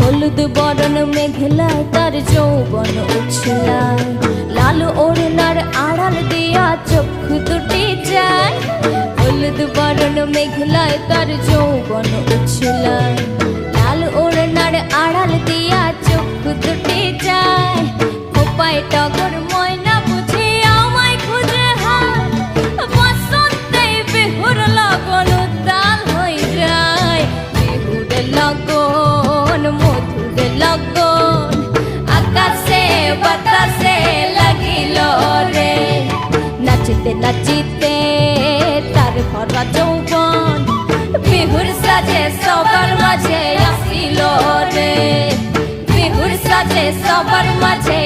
হলুদ বরণ মেঘলায় তার যৌবন উছলায়, লাল ওড়নার আড়াল দিয়া চক্ষু দুটি যায়। হলুদ বরণ মেঘলায় তার যৌবন উছলায়, লাল ওড়নার আড়াল দিয়া চক্ষু দুটি যায়। খোপায় টগর ময়না বুঝে আমায় খুঁজে হায়, বসন্তে বিহুর লগন উত্তাল হয়ে যায়। বিহুর লগন মধুর লগন আকাশে বাতাসে লাগিল রে, নাচিতে নাচিতে তার ভরা যৌবন বিহুর সাজে সবার মাঝে আসিল রে, বিহুর সাজে সবার মাঝে